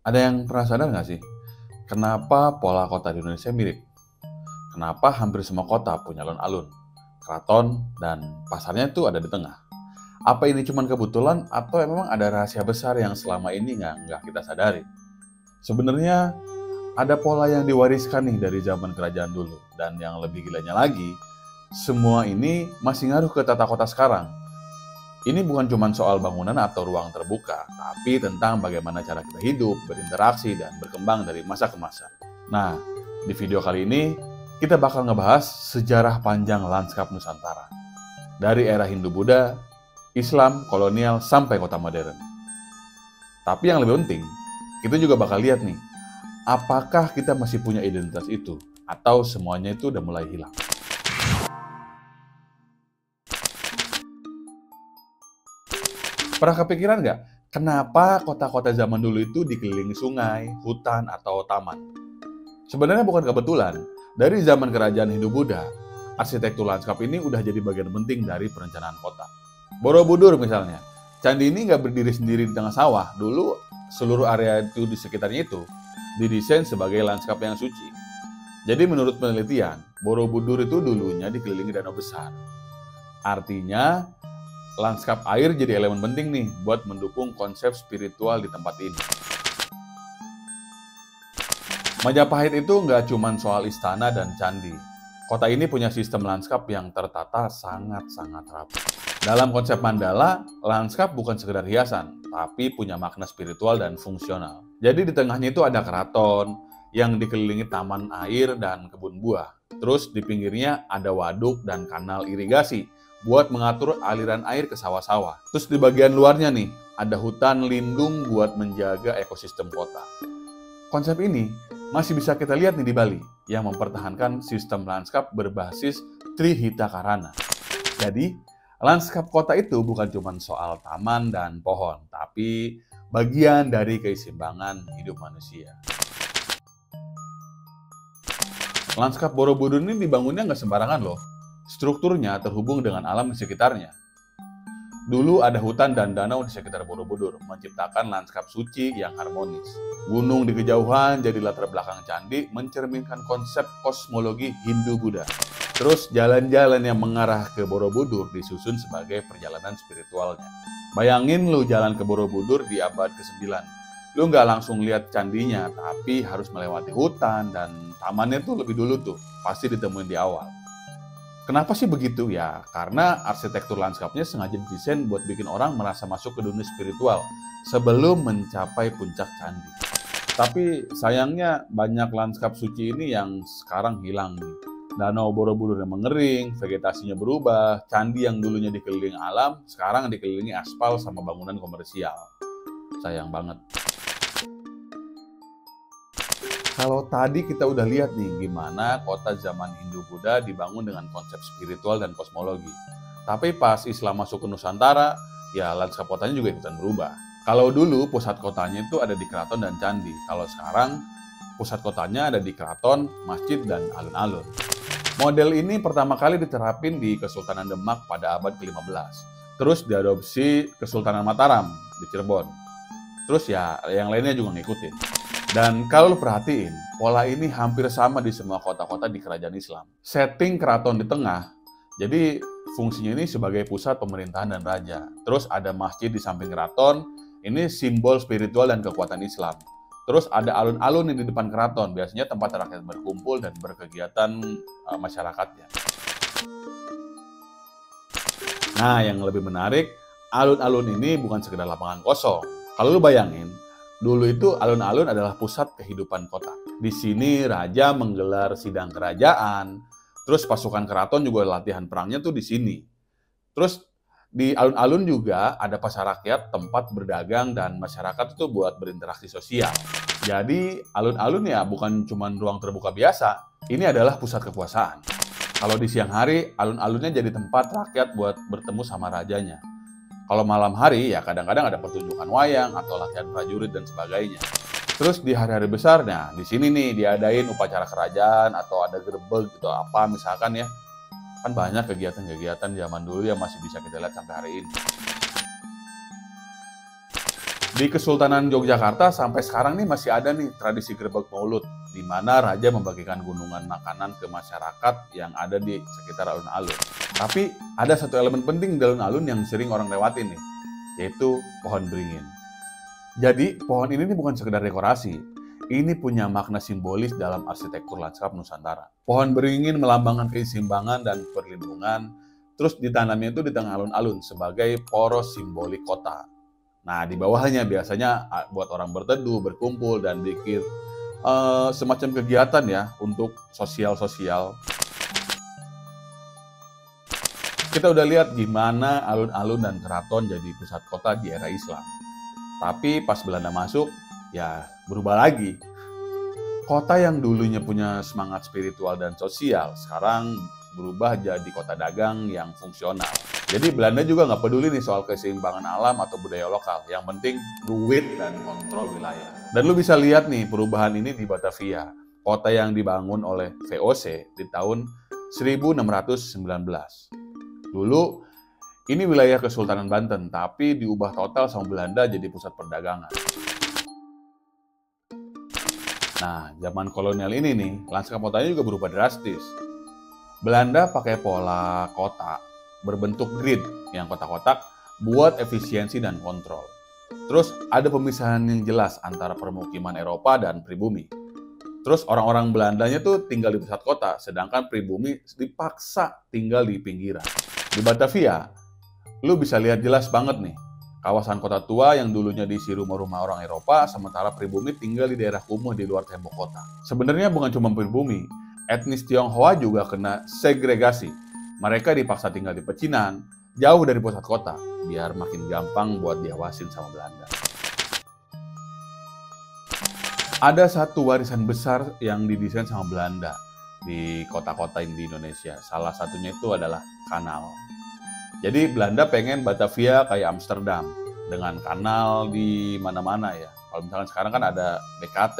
Ada yang pernah sadar nggak sih, kenapa pola kota di Indonesia mirip? Kenapa hampir semua kota punya alun-alun, keraton, dan pasarnya itu ada di tengah? Apa ini cuma kebetulan atau memang ada rahasia besar yang selama ini nggak kita sadari? Sebenarnya ada pola yang diwariskan nih dari zaman kerajaan dulu, dan yang lebih gilanya lagi, semua ini masih ngaruh ke tata kota sekarang. Ini bukan cuma soal bangunan atau ruang terbuka, tapi tentang bagaimana cara kita hidup, berinteraksi, dan berkembang dari masa ke masa. Nah, di video kali ini, kita bakal ngebahas sejarah panjang lanskap Nusantara. Dari era Hindu-Buddha, Islam, kolonial, sampai kota modern. Tapi yang lebih penting, kita juga bakal lihat nih, apakah kita masih punya identitas itu, atau semuanya itu udah mulai hilang. Pernah kepikiran nggak, kenapa kota-kota zaman dulu itu dikelilingi sungai, hutan, atau taman? Sebenarnya bukan kebetulan. Dari zaman kerajaan Hindu-Buddha, arsitektur lanskap ini udah jadi bagian penting dari perencanaan kota. Borobudur misalnya, candi ini nggak berdiri sendiri di tengah sawah. Dulu seluruh area itu di sekitarnya itu didesain sebagai lanskap yang suci. Jadi menurut penelitian, Borobudur itu dulunya dikelilingi danau besar. Artinya, lanskap air jadi elemen penting nih buat mendukung konsep spiritual di tempat ini. Majapahit itu nggak cuma soal istana dan candi. Kota ini punya sistem lanskap yang tertata sangat-sangat rapi. Dalam konsep Mandala, lanskap bukan sekedar hiasan, tapi punya makna spiritual dan fungsional. Jadi di tengahnya itu ada keraton yang dikelilingi taman air dan kebun buah. Terus di pinggirnya ada waduk dan kanal irigasi buat mengatur aliran air ke sawah-sawah. Terus di bagian luarnya nih, ada hutan lindung buat menjaga ekosistem kota. Konsep ini masih bisa kita lihat nih di Bali, yang mempertahankan sistem lanskap berbasis Trihita Karana. Jadi, lanskap kota itu bukan cuma soal taman dan pohon, tapi bagian dari keseimbangan hidup manusia. Lanskap Borobudur ini dibangunnya nggak sembarangan loh. Strukturnya terhubung dengan alam di sekitarnya. Dulu ada hutan dan danau di sekitar Borobudur, menciptakan lanskap suci yang harmonis. Gunung di kejauhan jadi latar belakang candi, mencerminkan konsep kosmologi Hindu-Buddha. Terus jalan-jalan yang mengarah ke Borobudur disusun sebagai perjalanan spiritualnya. Bayangin lu jalan ke Borobudur di abad ke-9. Lu nggak langsung lihat candinya, tapi harus melewati hutan dan tamannya tuh lebih dulu tuh, pasti ditemuin di awal. Kenapa sih begitu? Ya, karena arsitektur lanskapnya sengaja didesain buat bikin orang merasa masuk ke dunia spiritual sebelum mencapai puncak candi. Tapi sayangnya banyak lanskap suci ini yang sekarang hilang nih. Danau Borobudur yang mengering, vegetasinya berubah, candi yang dulunya dikelilingi alam, sekarang dikelilingi aspal sama bangunan komersial. Sayang banget. Kalau tadi kita udah lihat nih gimana kota zaman Hindu-Buddha dibangun dengan konsep spiritual dan kosmologi. Tapi pas Islam masuk ke Nusantara, ya lanskap kotanya juga ikutan berubah. Kalau dulu pusat kotanya itu ada di keraton dan candi. Kalau sekarang pusat kotanya ada di keraton, masjid, dan alun-alun. Model ini pertama kali diterapin di Kesultanan Demak pada abad ke-15. Terus diadopsi Kesultanan Mataram di Cirebon. Terus ya yang lainnya juga ngikutin. Dan kalau lo perhatiin, pola ini hampir sama di semua kota-kota di kerajaan Islam. Setting keraton di tengah, jadi fungsinya ini sebagai pusat pemerintahan dan raja. Terus ada masjid di samping keraton, ini simbol spiritual dan kekuatan Islam. Terus ada alun-alun di depan keraton, biasanya tempat rakyat berkumpul dan berkegiatan masyarakatnya. Nah, yang lebih menarik, alun-alun ini bukan sekedar lapangan kosong. Kalau lo bayangin, dulu itu alun-alun adalah pusat kehidupan kota. Di sini raja menggelar sidang kerajaan, terus pasukan keraton juga latihan perangnya tuh di sini. Terus di alun-alun juga ada pasar rakyat, tempat berdagang dan masyarakat itu buat berinteraksi sosial. Jadi alun-alun ya bukan cuma ruang terbuka biasa, ini adalah pusat kekuasaan. Kalau di siang hari, alun-alunnya jadi tempat rakyat buat bertemu sama rajanya. Kalau malam hari ya kadang-kadang ada pertunjukan wayang atau latihan prajurit dan sebagainya. Terus di hari-hari besarnya, di sini nih diadain upacara kerajaan atau ada gerbek gitu apa misalkan ya. Kan banyak kegiatan-kegiatan zaman dulu yang masih bisa kita lihat sampai hari ini. Di Di Kesultanan Yogyakarta sampai sekarang nih masih ada nih tradisi Grebeg Maulud, di mana raja membagikan gunungan makanan ke masyarakat yang ada di sekitar alun-alun. Tapi ada satu elemen penting di alun-alun yang sering orang lewatin nih, yaitu pohon beringin. Jadi pohon ini nih bukan sekedar dekorasi, ini punya makna simbolis dalam arsitektur lanskap Nusantara. Pohon beringin melambangkan keseimbangan dan perlindungan, terus ditanamnya itu di tengah alun-alun sebagai poros simbolik kota. Nah, di bawahnya biasanya buat orang berteduh, berkumpul, dan bikin semacam kegiatan ya untuk sosial-sosial. Kita udah lihat gimana alun-alun dan keraton jadi pusat kota di era Islam. Tapi pas Belanda masuk, ya berubah lagi. Kota yang dulunya punya semangat spiritual dan sosial, sekarang berubah jadi kota dagang yang fungsional. Jadi Belanda juga nggak peduli nih soal keseimbangan alam atau budaya lokal. Yang penting duit dan kontrol wilayah. Dan lu bisa lihat nih perubahan ini di Batavia, kota yang dibangun oleh VOC di tahun 1619. Dulu ini wilayah Kesultanan Banten, tapi diubah total sama Belanda jadi pusat perdagangan. Nah, zaman kolonial ini nih, lanskap kotanya juga berubah drastis. Belanda pakai pola kota berbentuk grid yang kotak-kotak buat efisiensi dan kontrol. Terus ada pemisahan yang jelas antara permukiman Eropa dan pribumi. Terus orang-orang Belandanya tuh tinggal di pusat kota, sedangkan pribumi dipaksa tinggal di pinggiran. Di Batavia, lu bisa lihat jelas banget nih, kawasan kota tua yang dulunya diisi rumah-rumah orang Eropa, sementara pribumi tinggal di daerah kumuh di luar tembok kota. Sebenarnya bukan cuma pribumi, etnis Tionghoa juga kena segregasi. Mereka dipaksa tinggal di pecinan, jauh dari pusat kota, biar makin gampang buat diawasin sama Belanda. Ada satu warisan besar yang didesain sama Belanda di kota-kota di Indonesia. Salah satunya itu adalah kanal. Jadi Belanda pengen Batavia kayak Amsterdam, dengan kanal di mana-mana ya. Kalau misalkan sekarang kan ada BKT,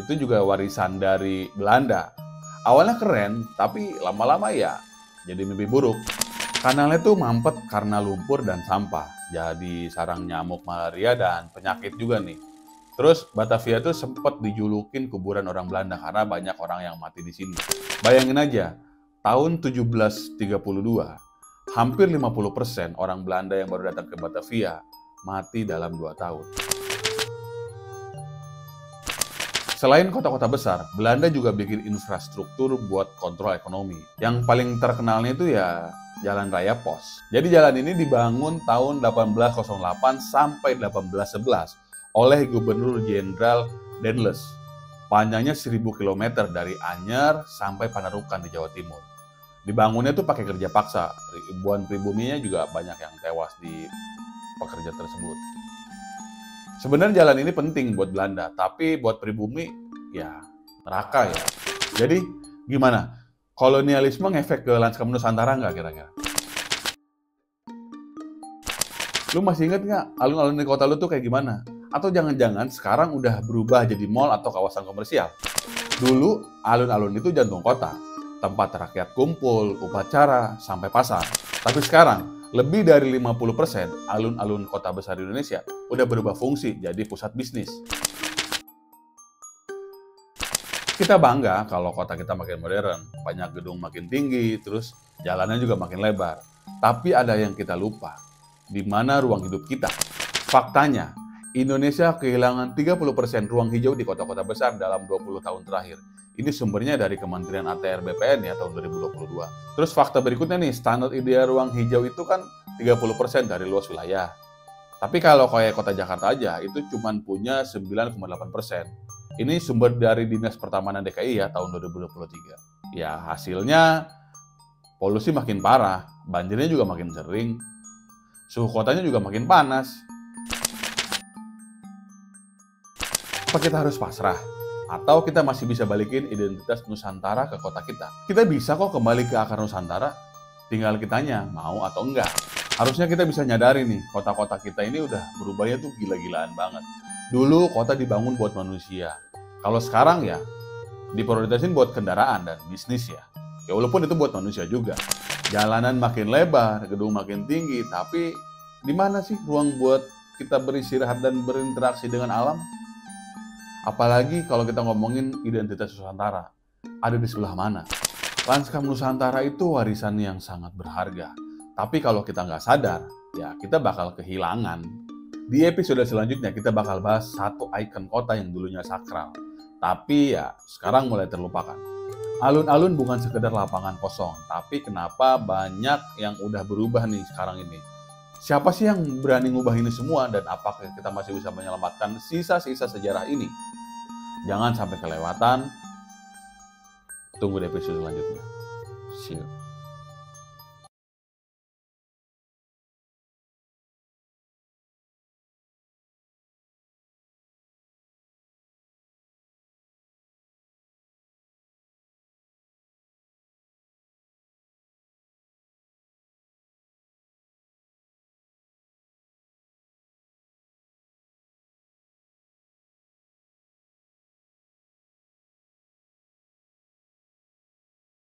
itu juga warisan dari Belanda. Awalnya keren, tapi lama-lama ya jadi mimpi buruk. Kanalnya tuh mampet karena lumpur dan sampah. Jadi sarang nyamuk, malaria, dan penyakit juga nih. Terus Batavia tuh sempat dijulukin kuburan orang Belanda karena banyak orang yang mati di sini. Bayangin aja, tahun 1732, hampir 50% orang Belanda yang baru datang ke Batavia mati dalam 2 tahun. Selain kota-kota besar, Belanda juga bikin infrastruktur buat kontrol ekonomi. Yang paling terkenalnya itu ya Jalan Raya Pos. Jadi jalan ini dibangun tahun 1808 sampai 1811 oleh Gubernur Jenderal Daendels. Panjangnya 1000 km dari Anyer sampai Panarukan di Jawa Timur. Dibangunnya tuh pakai kerja paksa. Ribuan pribuminya juga banyak yang tewas di pekerja tersebut. Sebenarnya jalan ini penting buat Belanda, tapi buat pribumi ya neraka ya. Jadi gimana? Kolonialisme ngefek ke lanskap Nusantara nggak kira-kira? Lu masih inget nggak alun-alun di kota lu tuh kayak gimana? Atau jangan-jangan sekarang udah berubah jadi mall atau kawasan komersial? Dulu alun-alun itu jantung kota, tempat rakyat kumpul, upacara, sampai pasar. Tapi sekarang lebih dari 50% alun-alun kota besar di Indonesia udah berubah fungsi jadi pusat bisnis. Kita bangga kalau kota kita makin modern, banyak gedung makin tinggi, terus jalannya juga makin lebar. Tapi ada yang kita lupa, di mana ruang hidup kita. Faktanya, Indonesia kehilangan 30% ruang hijau di kota-kota besar dalam 20 tahun terakhir. Ini sumbernya dari Kementerian ATR BPN ya tahun 2022. Terus fakta berikutnya nih, standar ideal ruang hijau itu kan 30% dari luas wilayah. Tapi kalau kayak kota Jakarta aja, itu cuma punya 9,8%. Ini sumber dari Dinas Pertamanan DKI ya tahun 2023. Ya hasilnya polusi makin parah, banjirnya juga makin sering, suhu kotanya juga makin panas. Apa kita harus pasrah? Atau kita masih bisa balikin identitas Nusantara ke kota kita? Kita bisa kok kembali ke akar Nusantara, tinggal kitanya mau atau enggak. Harusnya kita bisa nyadari nih, kota-kota kita ini udah berubahnya tuh gila-gilaan banget. Dulu kota dibangun buat manusia. Kalau sekarang ya, diprioritasin buat kendaraan dan bisnis ya. Ya walaupun itu buat manusia juga. Jalanan makin lebar, gedung makin tinggi, tapi di mana sih ruang buat kita beristirahat dan berinteraksi dengan alam? Apalagi kalau kita ngomongin identitas Nusantara, ada di sebelah mana? Lanskap Nusantara itu warisan yang sangat berharga. Tapi kalau kita nggak sadar, ya kita bakal kehilangan. Di episode selanjutnya kita bakal bahas satu ikon kota yang dulunya sakral. Tapi ya sekarang mulai terlupakan. Alun-alun bukan sekedar lapangan kosong, tapi kenapa banyak yang udah berubah nih sekarang ini? Siapa sih yang berani ngubah ini semua dan apakah kita masih bisa menyelamatkan sisa-sisa sejarah ini? Jangan sampai kelewatan. Tunggu di episode selanjutnya. See you.